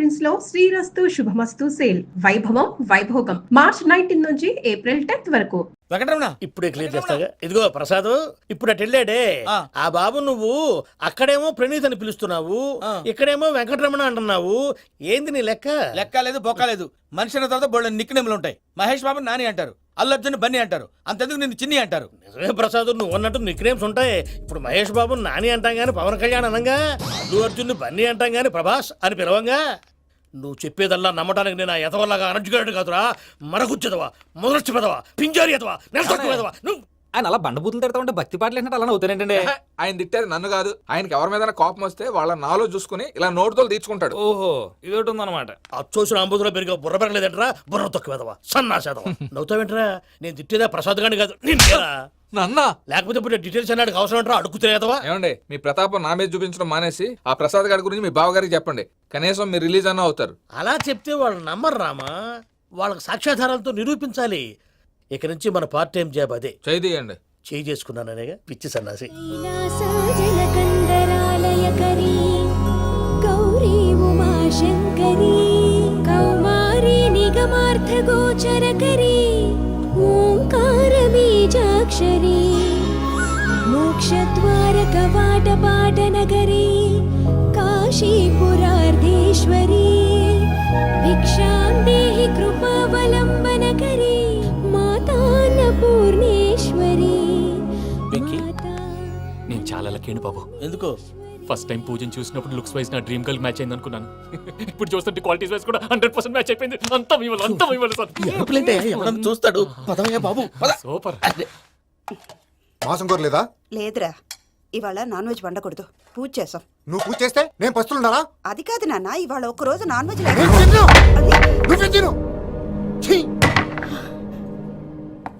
Prince లో శ్రీరస్తు శుభమస్తు sale వైభవం Vaibhogam March 19 నుంచి ఏప్రిల్ 10th వరకు. వెంకటరమణ ఇప్పుడే క్లియర్ చేస్తాగా. ఇదిగో ప్రసాద్, ఇప్పుడు అటు వెళ్ళాడే ఆ బాబు, నువ్వు అక్కడేమో ప్రణీత్ అని పిలుస్తున్నావు, ఇక్కడేమో వెంకటరమణ అంటున్నావు. ఏంది నీ లెక్క? లెక్క లేదు బొక్క లేదు. మనిషి అన్న తర్వాత బోళ్ళ నిక్నెములు ఉంటాయి. మహేష్ బాబు నాని అంటారు, అల్లు అర్జున్ బన్నీ అంటారు, అంతెందుకు నిన్ను చిన్ని అంటారు. నిజమే ప్రసాద్, నువ్వు అన్నట్టు నిక్నేమ్స్ ఉంటాయి. ఇప్పుడు మహేష్ బాబు నాని అంటాం గాని పవన్ కళ్యాణ్ అనంగా, అల్లు అర్జున్ బన్నీ అంటాం గాని ప్రభాస్ అని పిలవంగా. నువ్వు చెప్పేదల్లా నమ్మటానికి నేను ఎతవల్లాగా అనర్జుగాడు కాదురా. మరగుచ్చదవా, మొదలచ్చి పెదవా, పింజారి ఎదవా, నెలసొక్కుదవా. నువ్వు ఆయన అలా బండబూతులు తిడతా ఉంటే భక్తి పాటలు ఏంటంటే అలా అవుతానంటే. ఆయన తిట్టేది నన్ను కాదు, ఆయనకి ఎవరి మీద కోపం వస్తే వాళ్ళ నాలో చూసుకుని ఇలా నోటుతో తీర్చుకుంటాడు. ఓహో, ఇది ఒకటి ఉందన్నమాట. అచ్చోసిన అంబుధులో పెరిగా బుర్ర పెరగలేదంటరా, బుర్ర తొక్కువేదవా, సన్నాసేదవా. నవ్వుతావేంట్రా? నేను తిట్టేదా ప్రసాద్ గాని కాదు, నన్నా. లేకపోతే ఇప్పుడు డీటెయిల్స్ అన్నాడు అవసరం అంటారా? అడుగుతాయేదవా? ఏమండి, మీ ప్రతాపం నా మీద చూపించడం మానేసి ఆ ప్రసాద్ గారి గురించి మీ బావగారికి చెప్పండి. కనీసం మీరు రిలీజ్ అన్న అవుతారు. అలా చెప్తే వాళ్ళు నమ్మరు రామా. వాళ్ళకి సాక్ష్యాధారాలతో నిరూపించాలి. ఇక నుంచి మన పార్ట్ టైం జాబ్ అదే. చేయండి. చేయి చేసుకున్నాననేగా పిచ్చి సన్నాసి. గౌరీ ఉమాశంకరీ కౌమారీ నిగమార్థగోచరకరీ ఓంకార బీజాక్షరీ మోక్షద్వార కవాటపాట నగరీ కాశీపురార్ధేశ్వరీ భిక్షాం దేహి కృపావలంబనకరీ మాతాన్నపూర్ణేశ్వరీ. నేను చాలా లక్కీని బాబు. ఎందుకో? ఫస్ట్ టైం పూజను చూసినప్పుడు లుక్స్ వైజ్ నా డ్రీమ్ గర్ల్ మ్యాచ్ అయింది అనుకున్నాను. ఇప్పుడు చూస్తుంటే క్వాలిటీస్ వైజ్ కూడా 100% మ్యాచ్ అయిపోయింది. అంతా ఇవ్వాలి సార్. చూస్తాడు. బాబు సూపర్. మాసం కోరలేదా? లేదురా, ఇవాళ నాన్ వెజ్ వండకూడదు, పూజ చేసాం. నువ్వు పూజ చేస్తే నేను పస్తులున్నారా? అది కాదు నాన్న, ఇవాళ ఒక రోజు నాన్ వెజ్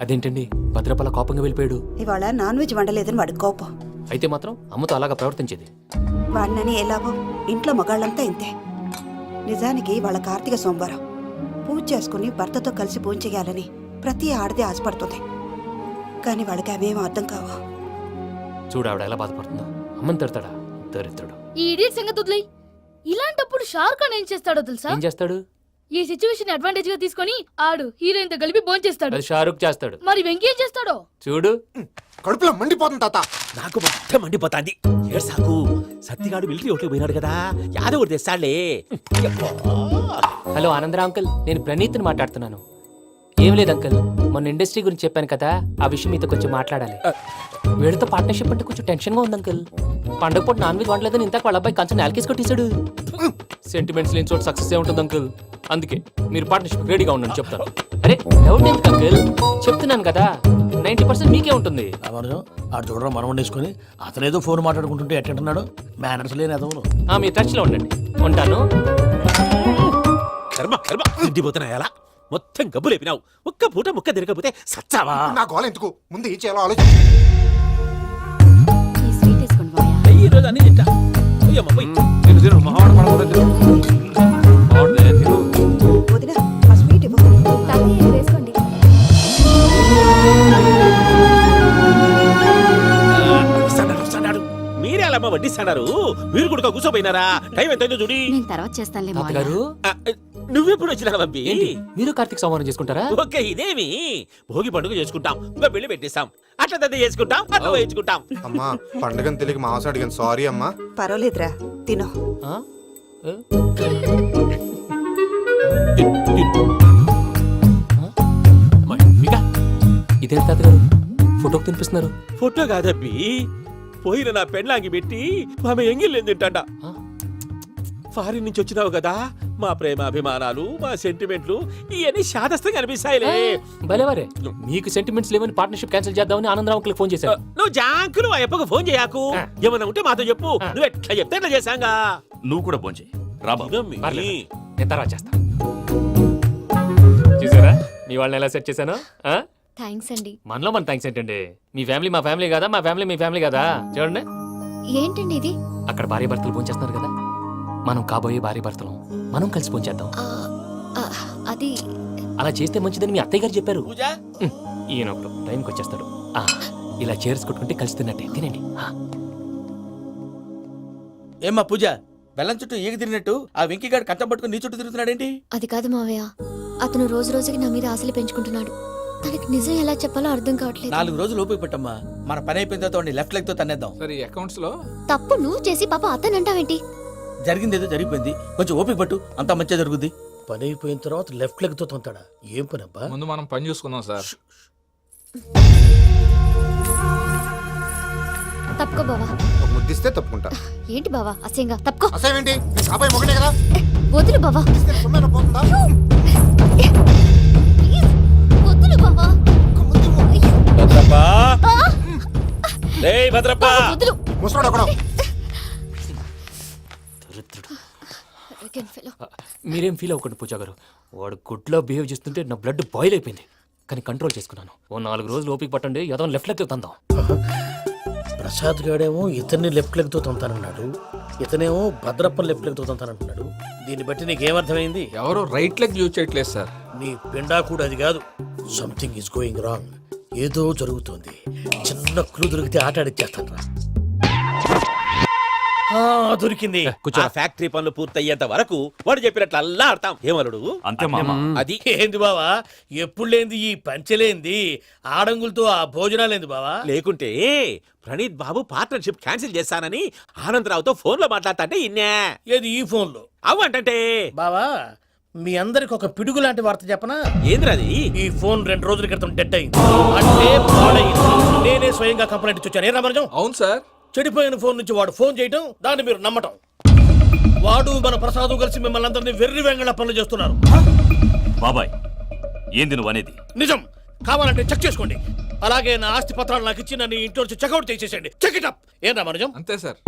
అదేంటండి భద్రపల కోపంగా వెళ్ళిపోయాడు? ఇవాళ నాన్ వెజ్ వండలేదని వాడి కోపం. అయితే మాత్రం అమ్మతో అలాగా ప్రవర్తించేది. వాడినని ఎలాగో ఇంట్లో మగాళ్ళంతా ఇంతే. నిజానికి వాళ్ళ కార్తీక సోమవారం పూజ చేసుకుని భర్తతో కలిసి పూజ చేయాలని ప్రతి ఆడది ఆశపడుతుంది. కానీ వాళ్ళకి అవేమో అర్థం కావు. చూడు ఆవిడ ఎలా బాధపడుతుందో. అమ్మని తిడతాడా దరిద్రుడు. ఈ ఇడియట్ సంగతి వదిలేయ్. ఇలాంటప్పుడు షారుఖ్ ఖాన్ ఏం చేస్తాడో తెలుసా? ఏం చేస్తాడు? ఈ సిచ్యువేషన్ అడ్వాంటేజ్ గా తీసుకొని ఆడు హీరోయిన్ తో కలిపి బోన్ చేస్తాడు. అది షారుఖ్ చేస్తాడు. మరి వెంకీ ఏం చేస్తాడో చూడు. కడుపులో మండిపోతుంది తాత. నాకు మొత్తం మండిపోతాంది. ఏడ్సాకు, సత్తిగాడు మిలిటరీ ఒకటి పోయినాడు కదా, యాదవ్ తెస్తాడులే. హలో ఆనందరా అంకుల్, నేను ప్రణీత్ని మాట్లాడుతున్నాను. ఏం లేదు అంకుల్, మొన్న ఇండస్ట్రీ గురించి చెప్పాను కదా, ఆ విషయం మీతో కొంచెం మాట్లాడాలి. వీడితో పార్ట్నర్షిప్ అంటే కొంచెం టెన్షన్ గా ఉంది అంకుల్. పండగ పూట నాన్ వెజ్ వండలేదని ఇంతకు వాళ్ళ అబ్బాయి కంచెం నేలకేసి కొట్టేశాడు. సెంటిమెంట్స్ లేని చోట సక్సెస్ ఏ ఉంటుంది అంకుల్. అందుకే మీరు పార్ట్నర్షిప్ రెడీగా ఉండండి చెప్తాను. అరే డౌట్ ఎందుకు అంకుల్, చెప్తున్నాను కదా 90% మీకే ఉంటుంది. ఆడు చూడడం మనం వండేసుకుని అతనేదో ఫోన్ మాట్లాడుకుంటుంటే ఎట్టంటున్నాడు. మేనర్స్ లేని అదవులు. మీరు టచ్ లో ఉండండి. ఉంటాను. కర్మ కర్మ తిండిపోతున్నా ఎలా మొత్తం గబ్బు లేపినావు. ఒక్క పూట ముక్క తిరగకపోతే సచ్చావా? నా గోల ఎందుకు, ముందు ఏం చేయాలో ఆలోచించు. ఈ రోజు అన్ని తింటా. వదినా, ఆ స్వీట్ ఇవ్వు. వేసుకోండి. మీరే అలా వడ్డిస్తాడారు. మీరు కూడా కూర్చోపోయినారా? టైం ఎంతైందో చూడి. నేను తర్వాత చేస్తానులే గారు. నువ్వెప్పుడు వచ్చినా బంబి? మీరు కార్తీక్ సంహారం చేసుకుంటారా? ఓకే, ఇదేమి భోగి పండుగ చేసుకుంటాం, ఇంకా పెళ్లి పెట్టేస్తాం, అట్లా దద్ద చేసుకుంటాం, అట్లా వేయించుకుంటాం. అమ్మా పండుగని తెలియక మాంసం అడిగాను, సారీ అమ్మా. పర్వాలేదురా, తినో. ఇదేంటి తాతగారు ఫోటోకి తినిపిస్తున్నారు? ఫోటో కాదబ్బి, పోయిన నా పెళ్ళాంగి పెట్టి ఆమె ఎంగిల్లేం తింటాడ. ఫారిన్ నుంచి వచ్చినావు కదా, మా ప్రేమ అభిమానాలు, మా సెంటిమెంట్లు ఇవన్నీ శాదస్తంగా అనిపిస్తాయిలే. భలేవారే, మీకు సెంటిమెంట్స్ లేవని పార్ట్నర్షిప్ క్యాన్సిల్ చేద్దామని ఆనందరావుకి ఫోన్ చేశాను. నువ్వు జాంకులు ఆ ఎప్పకు ఫోన్ చేయకు. ఏమన్నా ఉంటే మాతో చెప్పు. నువ్వు ఎట్లా చెప్తే ఎట్లా చేశాంగా. నువ్వు కూడా ఫోన్ చేయి. నేను తర్వాత చేస్తా. చూసారా మీ వాళ్ళని ఎలా సెట్ చేశాను? థ్యాంక్స్ అండి. మనలో మన థ్యాంక్స్ ఏంటండి? మీ ఫ్యామిలీ మా ఫ్యామిలీ కదా, మా ఫ్యామిలీ మీ ఫ్యామిలీ కదా. చూడండి, ఏంటండి ఇది? అక్కడ భార్య భర్తలు ఫోన్ చేస్తున్నారు కదా, మనం కాబోయే భార్య భర్తలు మనం కలిసి ఫోన్ చేద్దాం. అది అలా చేస్తే మంచిదని మీ అత్తయ్య గారు చెప్పారు. ఈయన ఒకడు టైంకి వచ్చేస్తాడు. ఇలా చేర్స్ కొట్టుకుంటే కలిసి తిన్నట్టే. తినండి. ఏమ్మా పూజ, బెల్లం చుట్టూ ఈగ తిరిగినట్టు ఆ వెంకీగాడు కట్టం పట్టుకుని నీ చుట్టూ తిరుగుతున్నాడేంటి? అది కాదు మావయ్య, అతను రోజు రోజుకి నా మీద ఆశలు పెంచుకుంటున్నాడు. తనకి నిజం ఎలా చెప్పాలో అర్థం కావట్లేదు. 4 రోజులు ఓపిక పట్టమ్మా, మన పని అయిపోయిన తర్వాత లెఫ్ట్ లెగ్ తో తన్నేద్దాం. సరే ఈ అకౌంట్స్ లో తప్పు నువ్వు చేసి పాప అతను అంటావేంటి? జరిగింది ఏదో జరిగిపోయింది, కొంచెం ఓపిక పట్టు, అంతా మంచిగా జరుగుద్ది. పని అయిపోయిన తర్వాత లెఫ్ట్ లెగ్ తో తొంతాడా? ఏం పని అబ్బా? ముందు మనం పని చూసుకుందాం సార్. తప్పుకో బావా. ఒక ముద్దిస్తే తప్పుకుంటా. ఏంటి బావా అసహ్యంగా? తప్పుకో. అసేమేంటి, నీ కాబోయే మొగనే కదా. వదులు బావా. ఇస్తే సొమ్మేనా పోతుందా? ప్లీజ్, వదులు బావా. భద్రప్ప రేయ్ భద్రప్ప వదులు. ముసరాడు అక్కడ. Arrogant fellow. మీరేం ఫీల్ అవ్వకండి పూజా గారు. వాడు గుడ్లో బిహేవ్ చేస్తుంటే నా బ్లడ్ బాయిల్ అయిపోయింది, కానీ కంట్రోల్ చేసుకున్నాను. ఓ 4 రోజులు ఓపిక పట్టండి, ఏదో లెఫ్ట్ లెగ్ తందాం. ప్రసాద్ గాడేమో ఇతన్ని లెఫ్ట్ లెగ్ తో తొంతానన్నాడు, ఇతనేమో భద్రప్పని లెఫ్ట్ లెగ్ తో తొంతానంటున్నాడు. దీన్ని బట్టి నీకేమర్థమైంది? ఎవరు రైట్ లెగ్ యూజ్ చేయట్లేదు సార్. నీ పిండా కూడా అది కాదు. Something is going wrong. ఏదో జరుగుతోంది. చిన్న క్లూ దొరికితే ఆట ఆడిచ్చేస్తాను రా. దొరికింది. ఆ ఫ్యాక్టరీ పనులు పూర్తయ్యేంత వరకు వాడు చెప్పినట్లు అల్లా ఆడతాం. ఏమలుడు అంతే మామ. అది ఏంది బావా, ఎప్పుడు లేంది ఈ పంచలేంది, ఆడంగులతో ఆ భోజనాలేంది బావా? లేకుంటే ప్రణీత్ బాబు పార్ట్నర్షిప్ క్యాన్సిల్ చేస్తానని ఆనందరావుతో ఫోన్ లో మాట్లాడతాంటే ఇన్నే. ఏది ఈ ఫోన్ లో? అవ్వంటే బావా, మీ అందరికి ఒక పిడుగు లాంటి వార్త చెప్పనా? ఏంద్రది? ఈ ఫోన్ 2 రోజుల క్రితం డెడ్ అయింది, అంటే పాడైంది. నేనే స్వయంగా కంప్లైంట్ ఇచ్చి వచ్చాను. ఏ రామరాజం? అవును సార్. చెడిపోయిన ఫోన్ నుంచి వాడు ఫోన్ చేయటం, దాన్ని మీరు నమ్మటం. వాడు మన ప్రసాదు కలిసి మిమ్మల్ని అందరినీ వెర్రి వెంగళ పనులు చేస్తున్నారు. బాబాయ్ ఏంది నువ్వు అనేది? నిజం. కావాలంటే చెక్ చేసుకోండి. అలాగే నా ఆస్తి పత్రాలు నాకు ఇచ్చి నన్ను ఇంట్లో నుంచి చెక్అౌట్ చేసేసండి. Check it up. ఏం రామరాజం? అంతే సార్.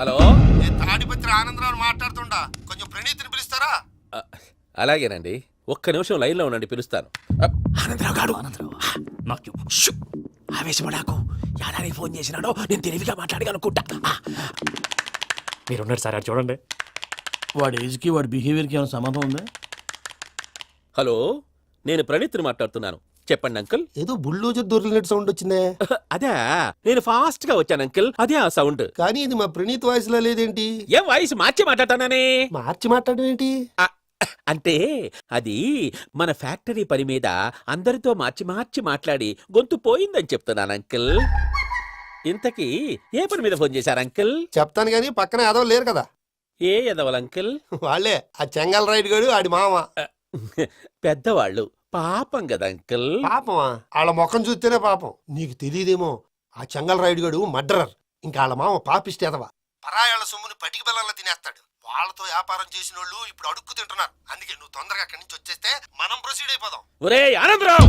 హలో, నేను తాడిపత్రి ఆనందరావు మాట్లాడుతుండా, కొంచెం ప్రణీతిని పిలుస్తారా? అలాగేనండి. ఒక్క నిమిషం లైన్ లో ఉండండి, పిలుస్తాను. ఆనందరావు గాడు నాకు ఆవేశపడాకు. యాదానికి ఫోన్ చేసినాడో నేను తెలివిగా మాట్లాడగలనుకుంటా. మీరున్నారు సార్, అది చూడండి. వాడి ఏజ్కి వాడి బిహేవియర్కి ఏమైనా సంబంధం ఉందా? హలో, నేను ప్రణీత్ని మాట్లాడుతున్నాను. చెప్పండి అంకుల్. ఏదో బుల్డోజర్ దొరికినట్టు సౌండ్ వచ్చిందే. అదే, నేను ఫాస్ట్ గా వచ్చాను అంకుల్. అదే ఆ సౌండ్. కానీ ఇది మా ప్రణీత్ వాయిస్ లో లేదేంటి? ఏం వాయిస్ మార్చి మాట్లాడతానని? మార్చి మాట్లాడడం ఏంటి? అంటే అది మన ఫ్యాక్టరీ పని మీద అందరితో మార్చి మార్చి మాట్లాడి గొంతు పోయిందని చెప్తున్నాను అంకుల్. ఇంతకీ ఏ పని మీద ఫోన్ చేశారు అంకుల్? చెప్తాను గానీ పక్కన ఏదో లేరు కదా. ఏ ఎదవల్ అంకుల్? వాళ్ళే ఆ చెంగల్ రైడ్ గడు ఆడి మామ. పెద్దవాళ్ళు, పాపం కదా అంకుల్. పాపమా? వాళ్ళ ముఖం చూస్తేనే పాపం. నీకు తెలియదేమో, ఆ చెంగల్ రైడ్ గడు మర్డరర్. ఇంకా వాళ్ళ మామ పాపిస్తేదవా. పరాయాళ్ళ సొమ్ముని పటికి బెల్లంలో తినేస్తాడు. వాళ్ళతో వ్యాపారం చేసిన వాళ్ళు ఇప్పుడు అడుక్కు తింటున్నారు. అందుకే నువ్వు తొందరగా అక్కడి నుంచి వచ్చేస్తే మనం ప్రొసీడ్ అయిపోదాం. ఒరే ఆనందరావు,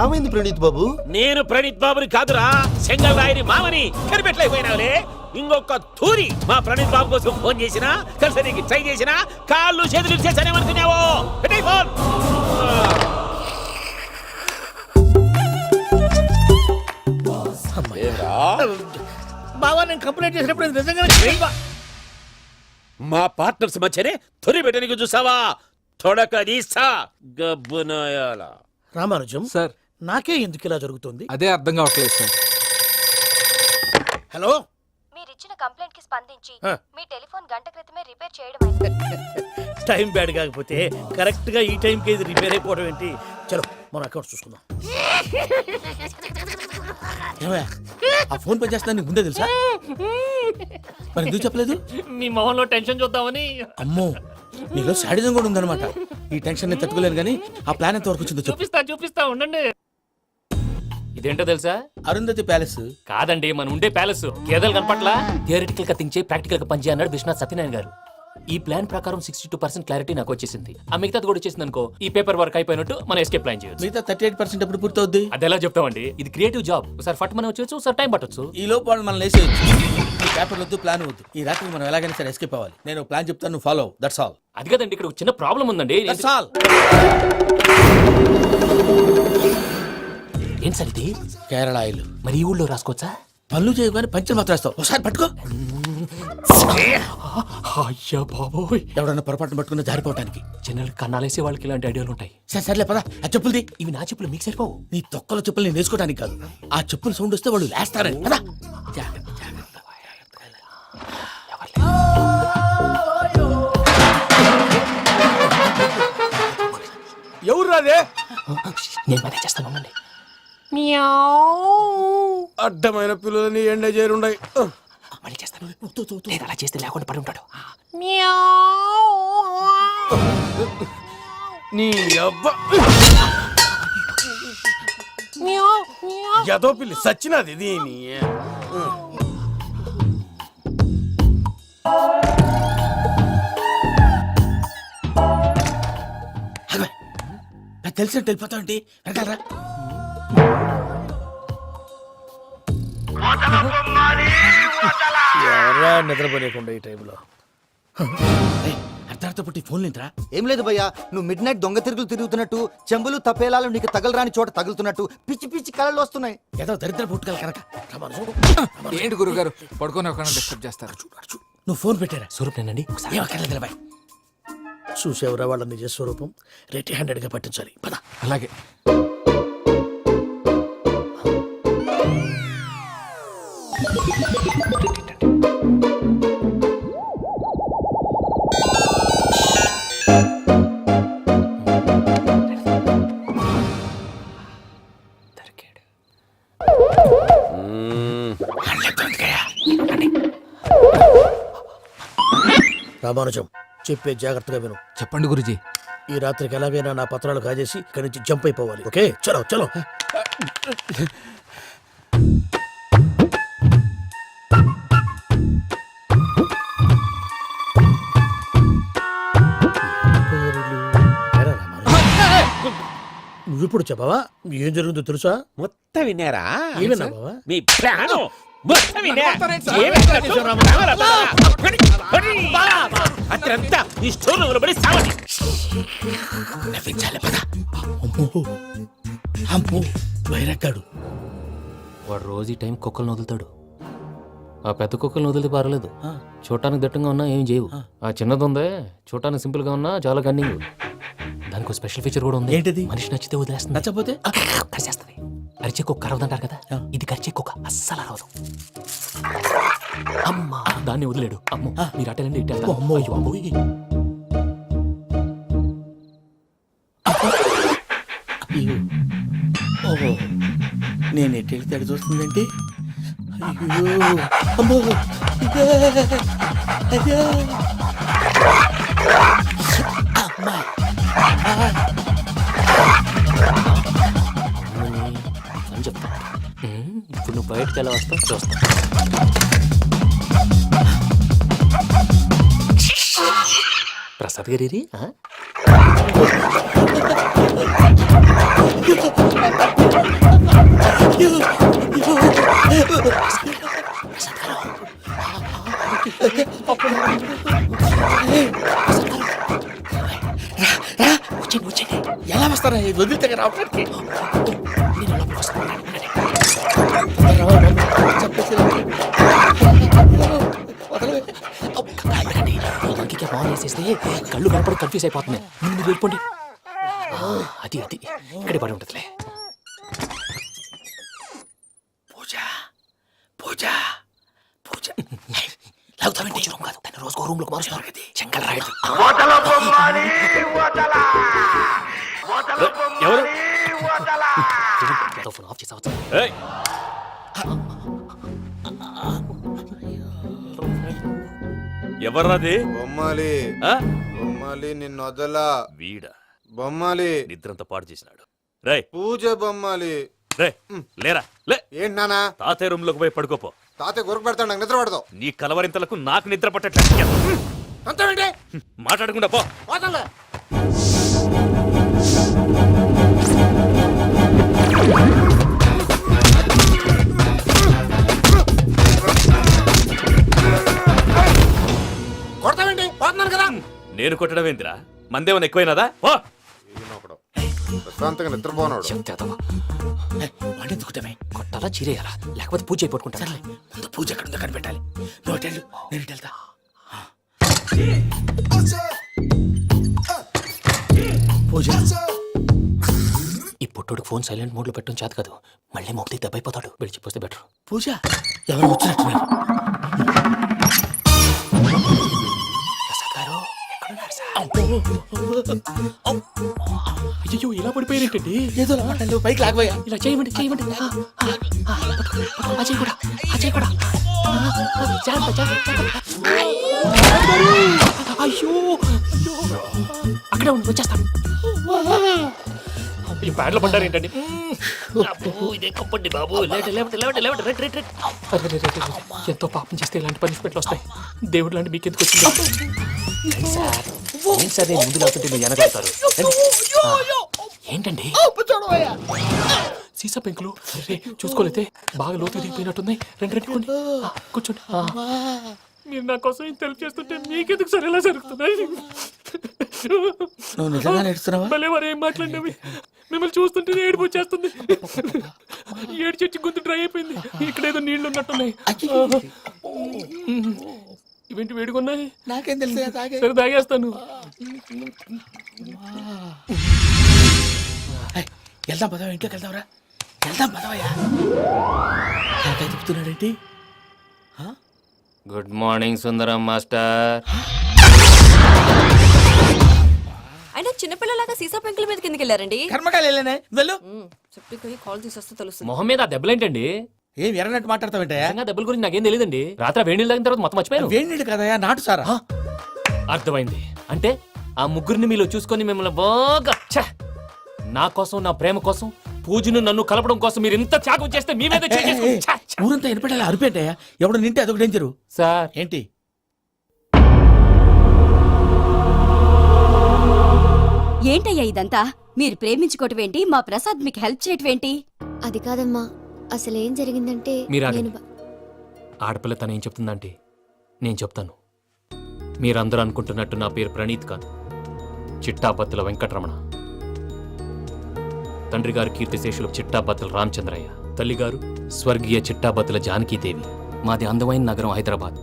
ఏమైంది ప్రణీత్ బాబు? నేను ప్రణీత్ బాబుని కాదురా, సెంగల్ రాయని మామని. కనిపెట్టలేకపోయినావులే. ఇంకొక తూరి మా ప్రణీత్ బాబు కోసం ఫోన్ చేసినా, కలిసి నీకు ట్రై చేసినా, కాళ్ళు చేతులు చేశానేమనుకున్నావో. పెట్టే ఫోన్. బావా, నేను కంప్లైంట్ చేసినప్పుడు ఇది నిజంగానే మా పార్ట్నర్స్ మధ్యనే తొలి పెట్టడానికి చూసావా? తొడక తీస్తా గబ్బునాయాల. రామానుజం సార్. నాకే ఎందుకు ఇలా జరుగుతుంది? అదే అర్థం కావట్లేదు సార్. హలో, మీరిచ్చిన కంప్లైంట్ కి స్పందించి ఆ. మీ టెలిఫోన్ గంట క్రితమే రిపేర్ చేయడం. టైం బ్యాడ్ కాకపోతే కరెక్ట్ గా ఈ టైంకి ఇది రిపేర్ అయిపోవడం ఏంటి? చలో మన అకౌంట్ చూసుకుందాం. ఏమయ్య, ఆ ఫోన్ పని చేస్తున్నా నీకు ముందే తెలుసా? మరి ఎందుకు చెప్పలేదు? మీ మొహంలో టెన్షన్ చూద్దామని. అమ్మో, నీలో శాడిజం కూడా ఉందన్నమాట. ఈ టెన్షన్ నేను తట్టుకోలేను, కానీ ఆ ప్లాన్ ఎంత వరకు వచ్చిందో చెప్పు. చూపిస్తా ఉండండి. ఇదేంటో తెలుసా? అరుంధతి ప్యాలెస్ కాదండి, మన ఉండే ప్యాలెస్. గేదెలు కనపట్లా? థియరిటికల్ గా థింక్ చేయి, ప్రాక్టికల్ గా పనిచేయ అన్నాడు విశ్వనాథ్ సత్యనారాయణ గారు. ఈ ప్లాన్ ప్రకారం 62% క్లారిటీ నాకు వచ్చేసింది. ఆ మిగతాది కూడా వచ్చేసింది అనుకో, ఈ పేపర్ వర్క్ అయిపోయినట్టు మనం ఎస్కేప్ ప్లాన్ చేయొచ్చు. మిగతా 38% ఎప్పుడు పూర్తవుద్ది? అది ఎలా చెప్తామండి? ఇది క్రియేటివ్ జాబ్. ఒకసారి ఫట్ మనం వచ్చేయచ్చు, ఒకసారి టైం పట్టొచ్చు. ఈ లోపు వాళ్ళు మనం లేసేయచ్చు. ఈ పేపర్ వద్దు, ప్లాన్ వద్దు. ఈ రాత్రి మనం ఎలాగైనా సరే ఎస్కేప్ అవ్వాలి. నేను ప్లాన్ చెప్తాను, నువ్వు ఫాలో. That's all. అది కదండి, ఇక్కడ ఒక చిన్న ప్రాబ్లం ఉందండి. That's all. ఏం సార్ ఇది? కేరళ ఆయిల్. మరి ఈ ఊళ్ళో రాసుకోవచ్చా? పనులు చేయగానే పంచర్ మాత్రం వేస్తావు. ఒకసారి పట్టుకో. అయ్యా బాబోయ్, ఎవడన్నా పొరపాటున పట్టుకున్న జారిపోవటానికి. జనరల్ కన్నాలేసే వాళ్ళకి ఇలాంటి ఐడియాలు ఉంటాయి. సరే సర్లే పదా ఆ చెప్పులది. ఇవి నా చెప్పులు మీకు సరిపోవు. నీ తొక్కల చెప్పులు నేను వేసుకోవడానికి కాదు, ఆ చెప్పులు సౌండ్ వస్తే వాళ్ళు లేస్తారని. పదా జాగ్రత్త జాగ్రత్త. ఎవరు రాదే? నేను పదే చేస్తాను, ఉండండి. అడ్డమైన పిల్లలని ఎండ చేరుండయి. మళ్ళీ చేస్తాను. లేదు, అలా చేస్తే లేకుండా పడి ఉంటాడు. నీ అబ్బా ఎదో పిల్లి సచ్చినది దీని. తెలిసినట్టు వెళ్ళిపోతావంటి వెనకాలరా. ఎవరా నిద్రపోలేకుండా ఈ టైంలో? అర్ధరాత్రి పుట్టి ఫోన్ లేంట్రా. ఏం లేదు భయ్యా, నువ్వు మిడ్ నైట్ దొంగ తిరుగులు తిరుగుతున్నట్టు, చెంబులు తపేలాలు నీకు తగలరాని చోట తగులుతున్నట్టు పిచ్చి పిచ్చి కళలు వస్తున్నాయి. ఏదో దరిద్ర పుట్టుకల కనుక. ఏంటి గురుగారు పడుకొని ఒక డిస్టర్బ్ చేస్తారు? నువ్వు ఫోన్ పెట్టారా? స్వరూపేనండి, ఒకసారి ఏమక్కర్లేదు బాయ్. చూసేవరా వాళ్ళ నిజ స్వరూపం. రెట్టి హ్యాండెడ్ గా పట్టించాలి. పద. అలాగే. దొరికాడు. రామానుజం చెప్పే జాగ్రత్తగా విను. చెప్పండి గురుజీ. ఈ రాత్రికి ఎలాగైనా నా పత్రాలు కాజేసి ఇక్కడి నుంచి జంప్ అయిపోవాలి. ఓకే, చలో చలో. నువ్విప్పుడు చెప్పవా ఏం జరుగుతుందో తెలుసా? మొత్తం విన్నారా? ఏమన్నా బావా? మీ ప్రాణం మొత్తం విన్నా? అత్రంతా ఈ స్టోర్ రూమ్ లో పడి సావండి. నవ్వించాలి పద. అమ్మో అమ్మో వైరగ్గాడు. వాడు రోజు ఈ టైం కుక్కలను వదులుతాడు. ఆ పెద్ద కుక్కలను వదిలితే పర్లేదు, చూడటానికి దట్టంగా ఉన్నా ఏం చేయవు. ఆ చిన్నది ఉందే, చూడటానికి సింపుల్ గా ఉన్నా చాలా కన్నింగ్. దానికి స్పెషల్ ఫీచర్ కూడా ఉంది. ఏంటిది? మనిషి నచ్చితే వదిలేస్తుంది, నచ్చపోతే కరిచేస్తుంది. అరిచే కుక్క అరవదంటారు కదా, ఇది కరిచే కుక్క అస్సలు అరవదు. అమ్మా, దాన్ని వదిలేడు. అమ్మో, మీరు అటెండి ఇటు వెళ్తారు. అమ్మో. అయ్యో, అమ్మోయ్. ఓహో నేను ఎటు వెళ్తే అటు చూస్తుందంటే. అయ్యో అమ్మో అయ్యో అమ్మా. అని చెప్తా. ఇప్పుడు నువ్వు బయటకు ఎలా వస్తావు చూస్తా. ప్రసాద్ గారి ఎలా వస్తారా వదిలితే రావడానికి? ఇంకే బాగా వేసేస్తే కళ్ళు కనపడి కన్ఫ్యూజ్ అయిపోతుంది. ముందు వెళ్ళిపోండి. అది అది ఇక్కడే పడి ఉంటుందిలే. పూజ పూజ పూజ లాగుతామంటే రూమ్ కాదు, దాన్ని రోజుకో రూమ్ లోకి మారుస్తున్నారు కదా. చెంకల్ రాయడం. ఎవరు? ఫోన్ ఆఫ్ చేసావచ్చు. ఏయ్, ఎవర్రాది? బొమ్మాలి ఆ? బొమ్మాలి నిన్ను వదలా. వీడా బొమ్మాలి నిద్రంతా పాడు చేసినాడు. రేయ్ పూజ బొమ్మాలి. రే లేరా లే. ఏంటి నానా? తాతయ్య రూమ్ లోకి పోయి పడుకోపో. తాతయ్య గురకు పెడతాడు, నాకు నిద్ర పడతావు. నీ కలవరింతలకు నాకు నిద్ర పట్టట్లేదు. అంతేంటి మాట్లాడకుండా పో. పోతాలే. కొడతావేంటి? పోతున్నాను కదా. నేను కొట్టడం ఏంటిరా? మందేమన్నా ఎక్కువైనదా? ఓ ప్రశాంతంగా నిద్రపోనాడు. చెప్తే వాడిని ఎందుకుంటామే కొట్టాలా చీరేయాలా లేకపోతే పూజ అయిపోట్టుకుంటా సర్లే ముందు పూజ ఎక్కడ ఉందో కనిపెట్టాలి నువ్వు అటు వెళ్ళు, నేను ఇటు వెళ్తా. పూజ ఈ పుట్టోడికి ఫోన్ సైలెంట్ మోడ్ లో పెట్టడం చేత కాదు మళ్ళీ మొక్కి దెబ్బైపోతాడు విడిచిపోతే బెటర్. పూజ ఎవరు వచ్చినట్టున్నారు. ప్రసాద్ గారు ఎక్కడున్నారు సార్? అయ్యో ఇలా పడిపోయారేంటండి? ఏదో మాట్లాడు పైకి లాగబోయా. ఇలా చేయమండి చేయమండి. అజయ్ కూడా అజయ్ కూడా జాగ్రత్త జాగ్రత్త జాగ్రత్త. అయ్యో అయ్యో అక్కడే ఉండి వచ్చేస్తాను. ఈ ప్యాడ్లో పడ్డారు ఏంటండి? ఎంతో పాపం చేస్తే ఇలాంటి పనిష్మెంట్లు వస్తాయి. దేవుడు లాంటి మీకు ఎందుకు వచ్చింది సార్? ఏంటి సార్ నేను ముందు లేకుంటే మీరు వెనకాడతారు ఏంటండి? సీసా పెంకులు రే చూసుకోలేతే బాగా లోతు దిగిపోయినట్టున్నాయి. రెండు రెండు కొన్ని కూర్చోండి. మీరు నా కోసం ఇంత హెల్ప్ చేస్తుంటే మీకెందుకు సరే ఎలా జరుగుతున్నాయి? నువ్వు నిజంగా నేర్చుతున్నావా? భలే మరి ఏం మాట్లాడినవి మిమ్మల్ని చూస్తుంటే ఏడుపు వచ్చేస్తుంది. ఏడు చెట్టు గొంతు డ్రై అయిపోయింది. ఇక్కడ ఏదో నీళ్లు ఉన్నట్టున్నాయి. ఇవేంటి వేడుకున్నాయి? నాకేం తెలుసు సరే తాగేస్తాను. వెళ్దాం పదవా, ఇంట్లోకి వెళ్దాంరా. వెళ్దాం పదవయ్యా. చెప్తున్నాడేంటి? గుడ్ మార్నింగ్ సుందరం మాస్టర్. అయినా చిన్నపిల్లలాగా సీసా పెంకుల మీద కిందకి వెళ్ళారండి. కర్మకాయలు వెళ్ళానే వెళ్ళు. చెప్పి కాల్ తీసేస్తే తెలుస్తుంది. మొహం మీద ఆ దెబ్బలేంటండి? ఏం ఎర్రనట్టు మాట్లాడతావేంటయ్యా? నిజంగా దెబ్బల గురించి నాకేం తెలియదండి. రాత్రి వేడి నీళ్ళు తాగిన తర్వాత మొత్తం మర్చిపోయాను. వేడి నీళ్ళు కదయా, నాటు సారా. అర్థమైంది. అంటే ఆ ముగ్గురిని మీలో చూసుకొని మిమ్మల్ని బాగా నా కోసం నా ప్రేమ కోసం పూజను నన్ను కలపడం కోసం మీరు ఇంత త్యాగం చేస్తే మీ మీద ఊరంతా ఎనపెట్టాలి అరిపేటయ్యా. ఎవడు నింటే అదొక డేంజరు. సార్ ఏంటి? ఏంటయ్యా ఇదంతా? మీరు ప్రేమించుకోవటం ఏంటి? మా ప్రసాద్ మీకు హెల్ప్ చేయటం ఏంటి? అది కాదమ్మా, అసలు ఏం జరిగిందంటే మీరు ఆగండి. ఆడపిల్ల తను ఏం చెప్తుందంటే నేను చెప్తాను. మీరందరూ అనుకుంటున్నట్టు నా పేరు ప్రణీత్ కాదు, చిట్టాపత్తుల వెంకటరమణ. తండ్రి గారు కీర్తిశేషులు చిట్టాపత్తుల రామచంద్రయ్య, తల్లిగారు స్వర్గీయ చిట్టాపత్తుల జానకీదేవి. మాది అందమైన నగరం హైదరాబాద్.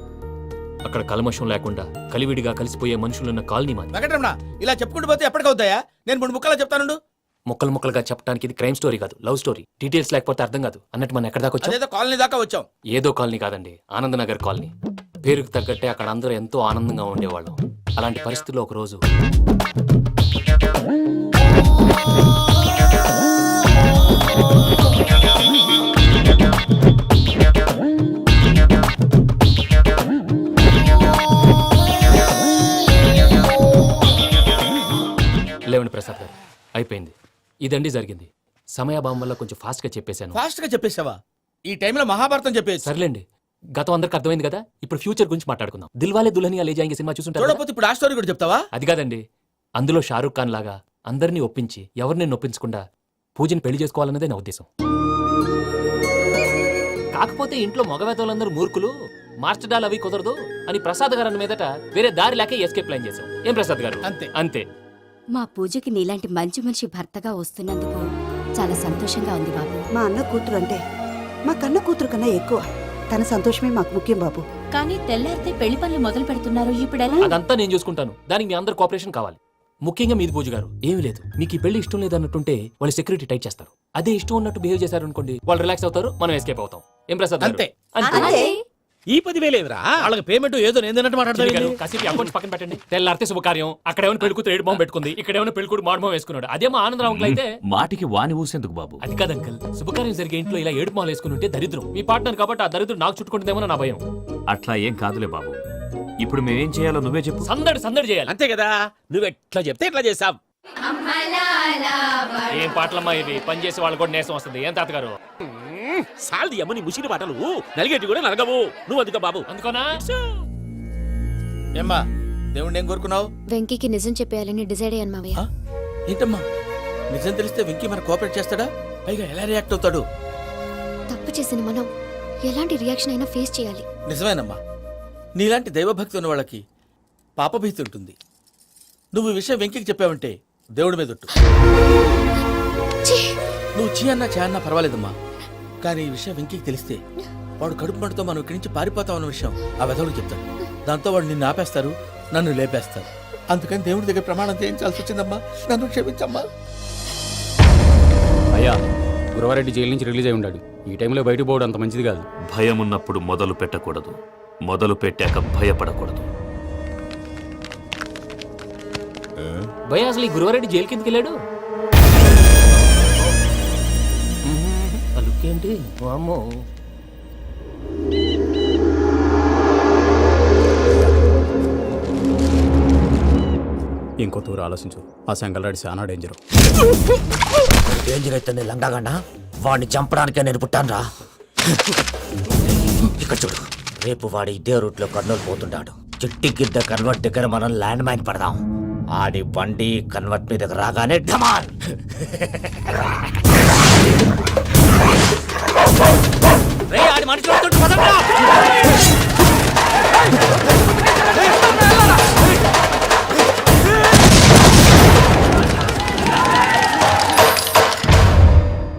అక్కడ కల్మషం లేకుండా కలివిడిగా కలిసిపోయే మనుషులున్న కాలనీ మాది. వెంకటరమణ ఇలా చెప్పుకుంటూ పోతే ఎప్పటికవుతాయా? నేను 3 ముక్కలా చెప్తాను. ముక్కలు ముక్కలుగా చెప్పడానికి ఇది క్రైమ్ స్టోరీ కాదు, లవ్ స్టోరీ. డీటెయిల్స్ లేకపోతే అర్థం కాదు. అన్నట్టు మనం ఎక్కడ దాకా వచ్చాం? అదేదో కాలనీ దాకా వచ్చాం. ఏదో కాలనీ కాదండి, ఆనందనగర్ కాలనీ. పేరుకు తగ్గట్టే అక్కడ అందరూ ఎంతో ఆనందంగా ఉండేవాళ్ళం. అలాంటి పరిస్థితుల్లో ఒక రోజు లేవండి ప్రసాద్ గారు, అయిపోయింది. ఇదండి జరిగింది. సమయాభావం వల్ల కొంచెం ఫాస్ట్ గా చెప్పేశాను. ఫాస్ట్ గా చెప్పేసావా? ఈ టైంలో మహాభారతం చెప్పేసి. సర్లేండి, గతం అందరికి అర్థమైంది కదా. ఇప్పుడు ఫ్యూచర్ గురించి మాట్లాడుకుందాం. దిల్వాలే దుల్హనియా లే జాయేంగే సినిమా చూసుంటారు. చూడకపోతే ఇప్పుడు ఆ స్టోరీ కూడా చెప్తావా? అది కాదండి, అందులో షారూక్ ఖాన్ లాగా అందరినీ ఒప్పించి ఎవరిని నొప్పించకుండా పూజని పెళ్లి చేసుకోవాలన్నదే నా ఉద్దేశం. కాకపోతే ఇంట్లో మగవేతలందరూ మూర్ఖులు, మార్చడాలు అవి కుదరదు అని ప్రసాద్ గారు అన్న మీదట వేరే దారి లేక ఎస్కేప్ ప్లాన్ చేశాం. ఏం ప్రసాద్ గారు? అంతే అంతే. మా పూజకి నీలాంటి మంచి మనిషి భర్తగా వస్తున్నందుకు చాలా సంతోషంగా ఉంది బాబు. మా అన్న కూతురు అంటే మా కన్న కూతురు కన్నా ఎక్కువ. తన సంతోషమే మాకు ముఖ్యం బాబు. కానీ తెల్లారితే పెళ్లి పనులు మొదలు పెడుతున్నారు, ఇప్పుడు ఎలా? అదంతా నేను చూసుకుంటాను. దానికి మీ అందరు కోఆపరేషన్ కావాలి. ముఖ్యంగా మీది పూజ గారు. ఏమీ లేదు, మీకు ఈ పెళ్లి ఇష్టం లేదన్నట్టుంటే వాళ్ళు సెక్యూరిటీ టైట్ చేస్తారు. అదే ఇష్టం ఉన్నట్టు బిహేవ్ చేశారు అనుకోండి, వాళ్ళు రిలాక్స్ అవుతారు, మనం ఎస్కేప్ అవుతాం. ఏం ప్రసాద్ గారు? అంతే. అంతే. ఈ 10,000 ఏమిరా? వాళ్ళకి పేమెంట్ ఏదో నేందన్నట్టు మాట్లాడతారు. కాసేపు అకౌంట్స్ పక్కన పెట్టండి. తెల్లారితే శుభకార్యం. అక్కడ ఏమైనా పెళ్లికూతురు ఏడు బాంబు పెట్టుకుంది, ఇక్కడ ఏమైనా పెళ్లికూడు మాడమం వేసుకున్నాడు. అదేమో ఆనందరావు అంకుల్ అయితే మాటికి వాని ఊసేందుకు బాబు? అది కాదు అంకల్, శుభకార్యం జరిగే ఇంట్లో ఇలా ఏడు మాలు వేసుకుని ఉంటే దరిద్రం. మీ పార్ట్నర్ కాబట్టి ఆ దరిద్రం నాకు చుట్టుకుంటుందేమో నా భయం. అట్లా ఏం కాదులే బాబు. ఇప్పుడు మేమేం చేయాలో నువ్వే చెప్పు. సందడి సందడి చేయాలి. అంతే కదా, నువ్వు ఎట్లా చెప్తే ఎట్లా చేస్తాం. ఏం పాటలమ్మా ఇవి? పని చేసే వాళ్ళు కూడా నేసం వస్తుంది. ఏం తాతగారు? సాల్ది అమ్మని ముసిరి పాటలు నలిగేటి కూడా నలగవు. నువ్వు అందుకో బాబు. అందుకోనా? ఏమ్మా దేవుణ్ణి ఏం కోరుకున్నావు? వెంకీకి నిజం చెప్పేయాలని డిసైడ్ అయ్యాను మావయ్య. ఏంటమ్మా నిజం తెలిస్తే వెంకీ మన కోఆపరేట్ చేస్తాడా? పైగా ఎలా రియాక్ట్ అవుతాడు? తప్పు చేసిన మనం ఎలాంటి రియాక్షన్ అయినా ఫేస్ చేయాలి. నిజమేనమ్మా, నీలాంటి దైవభక్తి ఉన్న వాళ్ళకి పాపభీతి ఉంటుంది. నువ్వు ఈ విషయం వెంకీకి చెప్పావంటే దేవుడి మీద ఒట్టు. ఛీ! నువ్వు చీ అన్నా చే అన్నా పర్వాలేదమ్మా, కానీ ఈ విషయం వెంకీకి తెలిస్తే వాడు కడుపు మంటతో మనం ఇక్కడి నుంచి పారిపోతాం అన్న విషయం ఆ వెధవుడు చెప్తాడు. దాంతో వాడు నిన్ను ఆపేస్తారు, నన్ను లేపేస్తారు. అందుకని దేవుడి దగ్గర ప్రమాణం చేయించాల్సి వచ్చిందమ్మా, నన్ను క్షమించమ్మా. అయ్యా, గురవారెడ్డి జైలు నుంచి రిలీజ్ అయి ఉన్నాడు. ఈ టైంలో బయట పోవడం అంత మంచిది కాదు. భయం ఉన్నప్పుడు మొదలు పెట్టకూడదు, మొదలు పెట్టాక భయపడకూడదు. భయ అసలు ఈ గురువారెడ్డి జైలు కిందకి వెళ్ళాడు. అలుకేంటి వామ్మో. ఇంకో తూరు ఆలోచించు. ఆ సంగల్రాడి చాలా డేంజర్. డేంజర్ అయితే లంగాగండ వాడిని చంపడానికే నేను పుట్టాను. ఇక్కడ చూడు, రేపు వాడి ఇదే రూట్ లో కర్నూలు పోతుంటాడు. చిట్టి గిద్ద కన్వర్ట్ దగ్గర మనం ల్యాండ్ మైన్ పడదాం. ఆడి బండి కన్వర్ట్ మీద రాగానే ఢమాల్. ఆడి మనిషి వస్తుంటే పదండ్రా.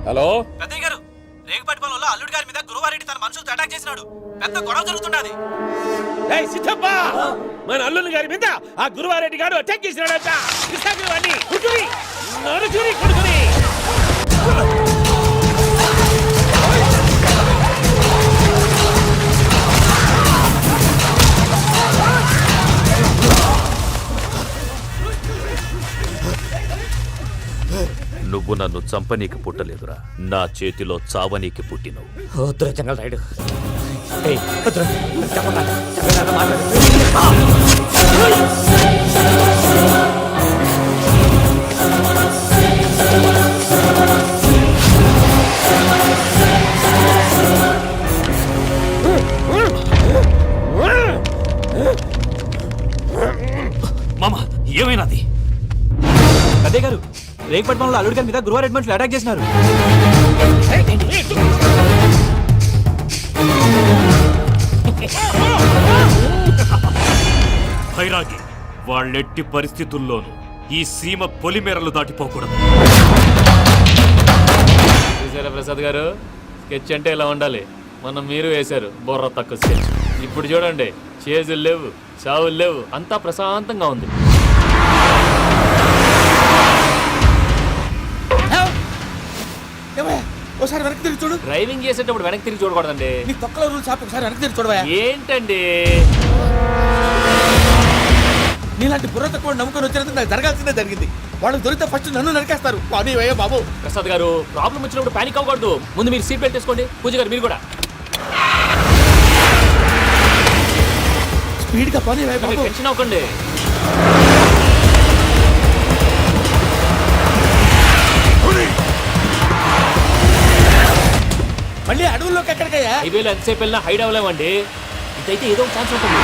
హలో పెద్దయ్య గారు, రేగుపాటి పొలంలో అల్లుడి గారి మీద గురువారెడ్డి తన మనుషులతో అటాక్ చేసినాడు. పెద్ద గొడవ జరుగుతున్నది. ఏయ్ సిద్ధప్ప, మన అల్లుని గారి మీద ఆ గురువారెడ్డి గారు అటాక్ చేసినాడట. కృష్ణాగిరి కుడుకుని నరుచురి కుడుకుని. నువ్వు నన్ను చంపనీకి పుట్టలేదురా, నా చేతిలో చావనీకి పుట్టినవు. వద్దురా జంగల్ రైడ్. మామ, ఏమైనాది? అదే గారు, రేగపట్నంలో అల్లుడి గారి మీద గురువారెడ్డి మనుషులు అటాక్ చేసినారు. భైరాగి, వాళ్ళెట్టి పరిస్థితుల్లోనూ ఈ సీమ పొలిమేరలు దాటిపోకూడదు. చూసారా ప్రసాద్ గారు, స్కెచ్ అంటే ఇలా ఉండాలి. మనం మీరు వేశారు బొర్ర తక్కువ స్కెచ్. ఇప్పుడు చూడండి, చేజులు లేవు, చావులు లేవు, అంతా ప్రశాంతంగా ఉంది. ఒకసారి వెనక్కి తిరిగి చూడు. డ్రైవింగ్ చేసేటప్పుడు వెనక్కి తిరిగి చూడకూడదండి. నీ తొక్కలో రూల్స్ ఆపి ఒకసారి వెనక్కి తిరిగి చూడవా. ఏంటండి నీలాంటి బుర్ర తక్కువ నమ్ముకొని వచ్చినందుకు నాకు జరగాల్సిందే జరిగింది. వాళ్ళకి దొరికితే ఫస్ట్ నన్ను నరికేస్తారు. కానీ అయ్యో బాబు. ప్రసాద్ గారు, ప్రాబ్లం వచ్చినప్పుడు పానిక్ అవ్వకూడదు. ముందు మీరు సీట్ బెల్ట్ వేసుకోండి. పూజ గారు మీరు కూడా స్పీడ్ గా పని బాబు. టెన్షన్ అవ్వకండి. మళ్ళీ అడవుల్లోకి ఎక్కడికయ్యా? హైవేలో ఎంతసేపు వెళ్ళినా హైడ్ అవ్వలేమండి. ఇదైతే ఏదో ఒక ఛాన్స్ ఉంటుంది.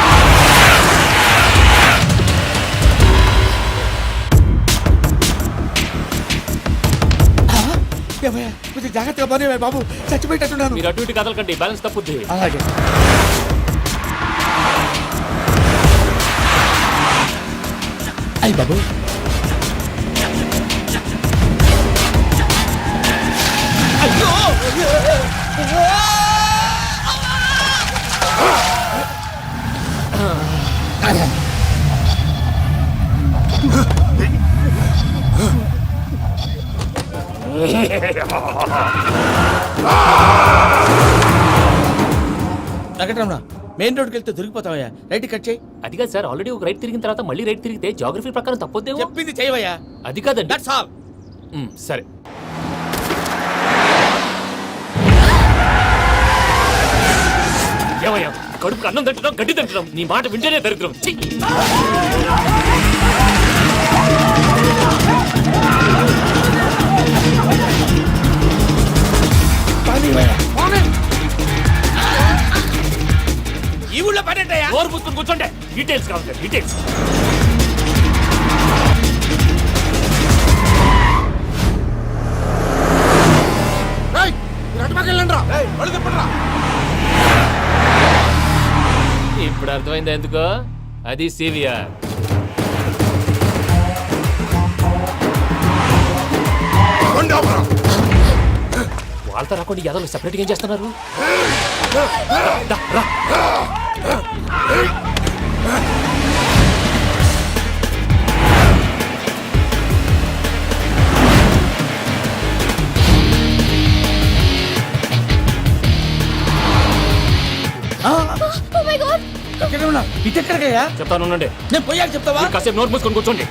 కొంచెం జాగ్రత్తగా పని బాబు, చచ్చిపోయేటట్టున్నాను. మీరు అటు ఇటు కదలకండి, బ్యాలెన్స్ తప్పుద్ది. అలాగే. అయ్యి బాబు, వెంకటరమణ, మెయిన్ రోడ్కి వెళ్తే దొరికిపోతావయ్యా. రైట్ కట్ చేయి. అది కాదు సార్, ఆల్రెడీ ఒక రైట్ తిరిగిన తర్వాత మళ్ళీ రైట్ తిరిగితే జాగ్రఫీ ప్రకారం తప్పొద్దేమో. చెప్పింది చేయవయ్యా. అది కాదండి. That's all. సరే. ఏమయ్యా, కడుపుకి అన్నం తింటున్నాం, గడ్డి తింటున్నాం. నీ మాట వింటేనే దరిద్రం. ఈ ఊళ్ళో పడేటయ్యా. నోరు పుస్తకం కూర్చోండి. డీటెయిల్స్ కావాలి, డీటెయిల్స్. ఇప్పుడు అర్థమైంది ఎందుకో. అది సివిఆర్. వాళ్ళతో రాకుండా యాదవ్ సెపరేట్గా ఏం చేస్తున్నారు? ఎక్కడ ఉన్నా ఇటు ఎక్కడికయ్యా? చెప్తాను ఉండండి. నేను పోయాక చెప్తావా? మీరు కాసేపు నోట్ మూసుకొని కూర్చోండి.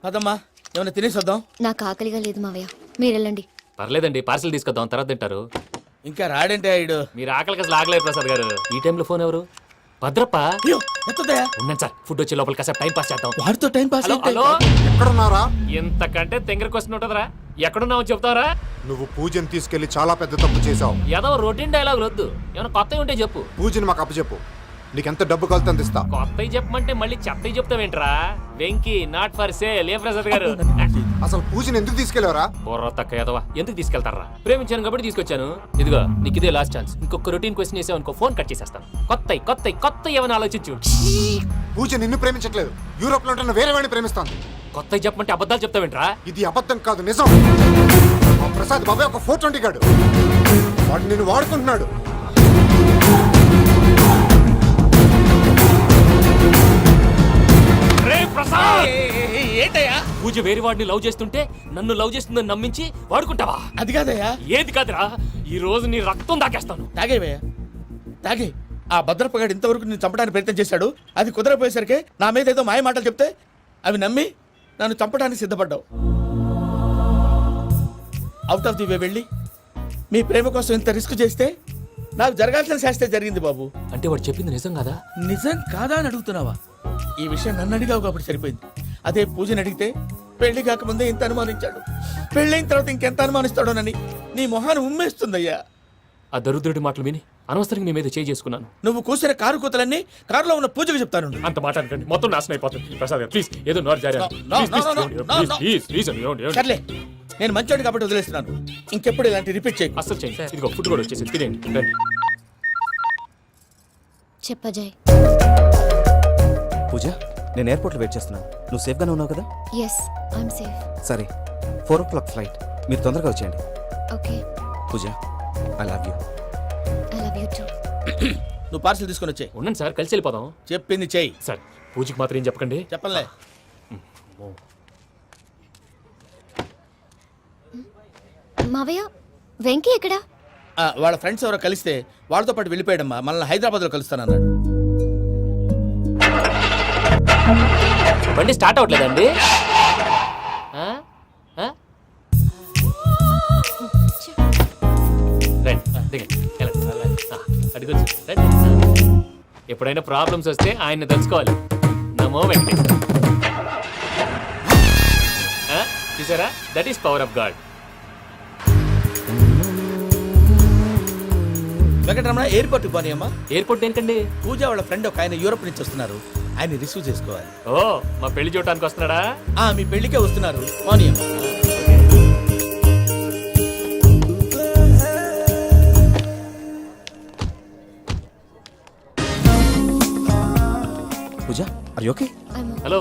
అదమ్మా ఏమైనా తినేసి వద్దాం. నాకు ఆకలిగా లేదు మావయ్య, మీరు వెళ్ళండి. పర్లేదండి, పార్సిల్ తీసుకొద్దాం, తర్వాత తింటారు. ఇంకా రాడంటే ఆయుడు. మీరు ఆకలికి అసలు ఆగలేదు ప్రసాద్ గారు. ఈ టైంలో ఫోన్ ఎవరు? భద్రప్ప. అయ్యో ఎత్తదయ్యా. ఉన్నాను సార్, ఫుడ్ వచ్చే లోపల కాసేపు టైం పాస్ చేద్దాం. వాడితో టైం పాస్. హలో హలో, ఎక్కడున్నారా? ఎంతకంటే తెంగర క్వశ్చన్ ఉంటుందిరా. ఎక్కడున్నావు చెప్తావరా? నువ్వు పూజని తీసుకెళ్లి చాలా పెద్ద తప్పు చేశావు. ఏదో రొటీన్ డైలాగ్ వద్దు, ఏమైనా కొత్తవి ఉంటే చెప్పు. పూజని మాకు అప్పచెప్పు. నీకెంత డబ్బు కలితే అంత ఇస్తా. కొత్తవి చెప్పమంటే మళ్ళీ చెత్తవి చెప్తావేంట్రా? Venky not for sale. ఏ ప్రసాద్ గారు? అసలు పూజని ఎందుకు తీసుకెళ్లేవరా? బుర్ర తక్క ఏదవా, ఎందుకు తీసుకెళ్తారా? ప్రేమించాను కాబట్టి తీసుకొచ్చాను. ఇదిగో నీకు ఇదే లాస్ట్ ఛాన్స్. ఇంకొక రొటీన్ క్వశ్చన్ చేసావు అనుకో, ఫోన్ కట్ చేసేస్తాను. కొత్త ఏమైనా ఆలోచించు. పూజ నిన్ను ప్రేమించట్లేదు, యూరోప్ లో ఉంటున్న వేరే వాడిని ప్రేమిస్తాను. కొత్తవి చెప్పమంటే అబద్ధాలు చెప్తావేంట్రా? ఇది అబద్ధం కాదు, నిజం. మా ప్రసాద్ బాబాయ్ ఒక 420 గాడు. వాడు నిన్ను వాడుకుంటున్నాడు. ఏంటయ్యా? పూజ వేరే వాడిని లవ్ చేస్తుంటే నన్ను లవ్ చేస్తుందని నమ్మించి వాడుకుంటావా? అది కాదయ్యా. ఏది కాదురా, ఈ రోజు నీ రక్తం దాకేస్తాను. తాగేవయ్యా తాగే. ఆ భద్రప్పగాడు ఇంతవరకు నేను చంపడానికి ప్రయత్నం చేశాడు. అది కుదరపోయేసరికి నా మీద ఏదో మాయ మాటలు చెప్తే అవి నమ్మి నన్ను చంపడానికి సిద్ధపడ్డావు. అవుట్ ఆఫ్ ది వే వెళ్ళి మీ ప్రేమ కోసం ఇంత రిస్క్ చేస్తే నాకు జరగాల్సిన శాస్త్రే జరిగింది బాబు. అంటే వాడు చెప్పింది నిజం కదా? నిజం కాదా అని అడుగుతున్నావా? ఈ విషయం నన్ను అడిగావు కాబట్టి సరిపోయింది. అదే పూజని అడిగితే పెళ్లి కాకముందే ఇంత అనుమానించాడు, పెళ్ళైన తర్వాత ఇంకెంత అనుమానిస్తాడోనని నీ మొహాన్ని ఉమ్మేస్తుందయ్యా. ఆ దరిద్రుడి మాటలు విని అనవసరంగా మీ మీద చేయి చేసుకున్నాను. నువ్వు కూసిన కారు కూతలన్నీ కారులో ఉన్న పూజకు చెప్తాను. అంత మాట అనకండి, మొత్తం నాశనం అయిపోతుంది. ప్రసాద్ గారు ప్లీజ్, ఏదో నోరు జారీ. సర్లే, నేను మంచోడి కాబట్టి వదిలేస్తున్నాను. ఇంకెప్పుడు ఇలాంటి రిపీట్ చేయకు. అస్సలు చేయండి. ఇదిగో ఫుడ్ కూడా వచ్చేసి తినేయండి. రండి. చెప్పజాయ్. పూజ, నేను ఎయిర్పోర్ట్లో వెయిట్ చేస్తున్నాను. నువ్వు సేఫ్గానే ఉన్నావు కదా? Yes, I'm safe. సరే, 4 o'clock ఫ్లైట్. మీరు తొందరగా వచ్చేయండి. Okay. Pooja, I love you. I love you too. నువ్వు పార్సల్ తీసుకొని వచ్చే. ఉండండి సార్, కలిసి వెళ్ళిపోదాం. చెప్పింది చెయ్యి. సార్, పూజకి మాత్రం ఏం చెప్పకండి. చెప్పలే. మావయ్య, వెంకీ ఎక్కడా? వాళ్ళ ఫ్రెండ్స్ ఎవరో కలిస్తే వాళ్ళతో పాటు వెళ్ళిపోయాడమ్మా. మనల్ని హైదరాబాద్లో కలుస్తానన్నాడు. బండి స్టార్ట్ అవ్వట్లేదండి. ఎప్పుడైనా ప్రాబ్లమ్స్ వస్తే ఆయన్ని తెలుసుకోవాలి. నమో వెంకటేశ్వర. చూసారా, that is power of God. Venkataramana, airport పోనీ అమ్మా. ఎయిర్పోర్ట్ ఏంటండి? పూజ వాళ్ళ ఫ్రెండ్ ఒక ఆయన యూరోప్ నుంచి వస్తున్నారు, ఆయన రిసీవ్ చేసుకోవాలి. ఓ, మా పెళ్లి చూడటానికి వస్తున్నాడా? మీ పెళ్లికే వస్తున్నారు. పోనీ అమ్మా. పూజ, ఆర్ యు ఓకే? హలో,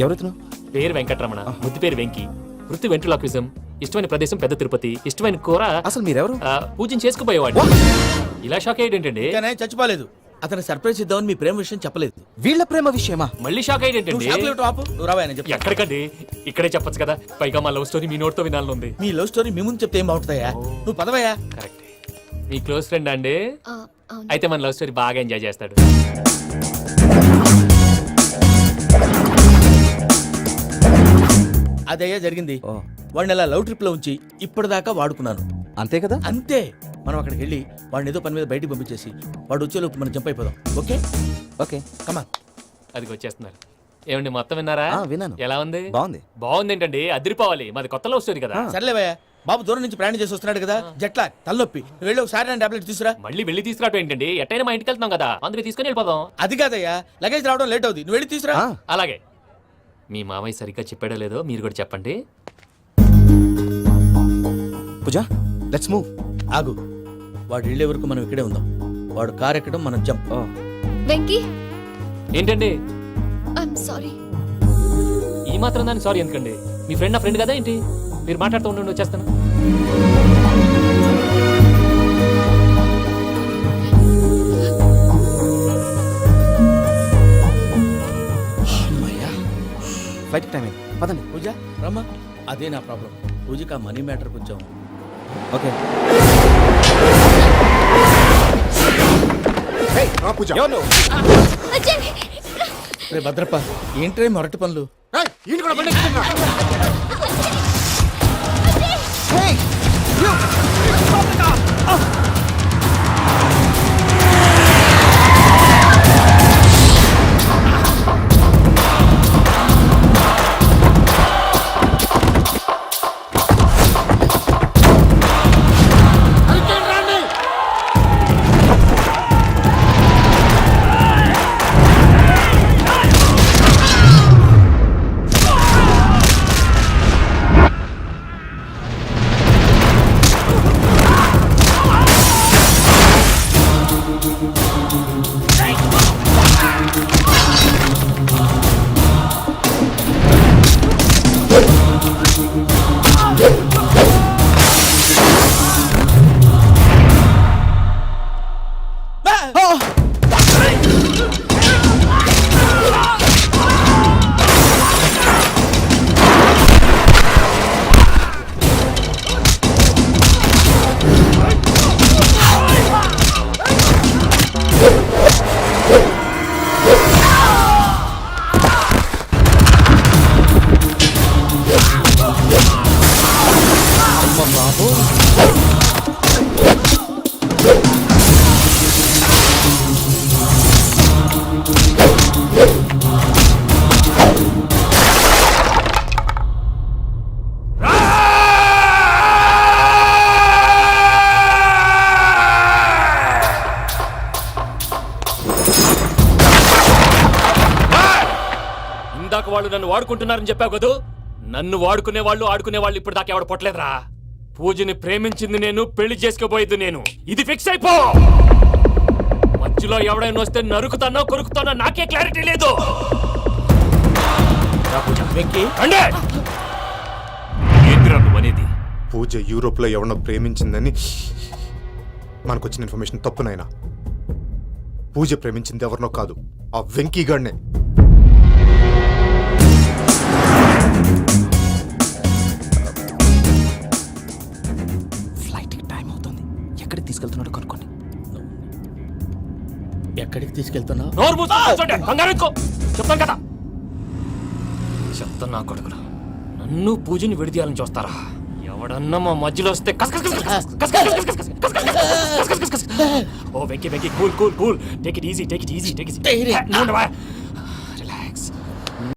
ఎవరైతున్నావు? పేరు వెంకటరమణ, ముద్దు పేరు వెంకీ, వృత్తి వెంట్రులాక్విజం, ఇష్టమైన ప్రదేశం పెద్ద తిరుపతి, ఇష్టమైన కూర. అసలు మీరెవరు? పూజను చేసుకుపోయేవాడు. ఇలా షాక్ అయ్యేటండి. చచ్చిపోలేదు. అతను సర్ప్రైజ్ ఇద్దామని మీ ప్రేమ విషయం చెప్పలేదు. వీళ్ళ ప్రేమ విషయమా? మళ్ళీ షాక్ అయ్యేటండి. ఎక్కడికండి? ఇక్కడే చెప్పొచ్చు కదా. పైగా మా లవ్ స్టోరీ మీ నోట్తో వినాలని ఉంది. మీ లవ్ స్టోరీ మీ ముందు చెప్తే ఏం బాగుంటుందయ్యా? నువ్వు పదవయ్యా. కరెక్ట్. మీ క్లోజ్ ఫ్రెండ్ అండి? అయితే మన లవ్ స్టోరీ బాగా ఎంజాయ్ చేస్తాడు. అదయ్యా జరిగింది. వాడిని అలా లవ్ ట్రిప్ లో ఉంచి ఇప్పటిదాకా వాడుకున్నాను. అంతే కదా? అంతే. మనం అక్కడికి వెళ్ళి వాడిని ఏదో పని మీద బయటికి పంపించేసి వాడు వచ్చేలోపు మనం జంప్ అయిపోదాం. ఓకే ఓకే, కమా. అది వచ్చేస్తున్నారు. ఏమండి, మొత్తం విన్నారా? విన్నాను. ఎలా ఉంది? బాగుంది. బాగుంది ఏంటండి, అదిరిపోవాలి. మాది కొత్త లవ్ స్టోరీ కదా. సర్లేవయ్యా, బాబు దూరం నుంచి ప్రయాణం చేసి వస్తున్నాడు కదా జట్లా తలనొప్పి నువ్వు వెళ్ళి ఒకసారి టాబ్లెట్ తీసురా. మళ్ళీ వెళ్ళి తీసుకురావటం ఏంటండి? ఎట్టైనా మా ఇంటికి వెళ్తున్నాం కదా, అందుకే తీసుకుని వెళ్ళిపోదాం. అది కాదయ్యా, లగేజ్ రావడం లేట్ అవుతుంది, నువ్వు వెళ్ళి తీసురా. అలాగే. మీ మామయ్య సరిగ్గా చెప్పాడో లేదో మీరు కూడా చెప్పండి. పూజ లెట్స్ మూవ్. ఆగు, వాడు వెళ్ళే వరకు మనం ఇక్కడే ఉందాం. వాడు కార్ ఎక్కడం, మనం జంప్. వెంకీ, ఏంటండి ఐఎమ్ సారీ. ఈ మాత్రం దాన్ని సారీ ఎందుకండి? మీ ఫ్రెండ్ నా ఫ్రెండ్ కదా ఏంటి? మీరు మాట్లాడుతూ ఉండండి, వచ్చేస్తాను. ఫ్లైట్ టైం అయింది, పదండి. పూజ రమ్మా. అదే నా ప్రాబ్లం, పూజకి ఆ మనీ మ్యాటర్ కొంచెం. ఓకే. పూజ రే భద్రప్ప, ఏంట్రే మొరటి పనులు? ఇందాక వాళ్ళు నన్ను వాడుకుంటున్నారని చెప్పావు కదా, నన్ను వాడుకునే వాళ్ళు ఆడుకునే వాళ్ళు ఇప్పుడు దాకా ఎవడ పొట్టలేదురా. పూజని ప్రేమించింది నేను, పెళ్లి చేసుకోబోయేది నేను. ఇది ఫిక్స్ అయిపో. మధ్యలో ఎవడైనా వస్తే నరుకుతానో కొరుకుతానో నాకే క్లారిటీ లేదు. అనేది పూజ యూరోప్ లో ఎవరినో ప్రేమించిందని మనకొచ్చిన ఇన్ఫర్మేషన్ తప్పునైనా. పూజ ప్రేమించింది ఎవరినో కాదు, ఆ వెంకీ గాడినే. ఫ్లైట్ టైం అవుతుంది, ఎక్కడికి తీసుకెళ్తున్నాడో కనుక్కోండి. ఎక్కడికి తీసుకెళ్తున్నావు? చెప్తాను కదా. చెప్తాను నా కొడుకులు, నన్ను పూజని విడిదీయాలని చూస్తారా? ఎవడన్నా మా మధ్యలో వస్తే ఓ Venky Venky, cool cool cool, take it easy, take it easy, take it easy.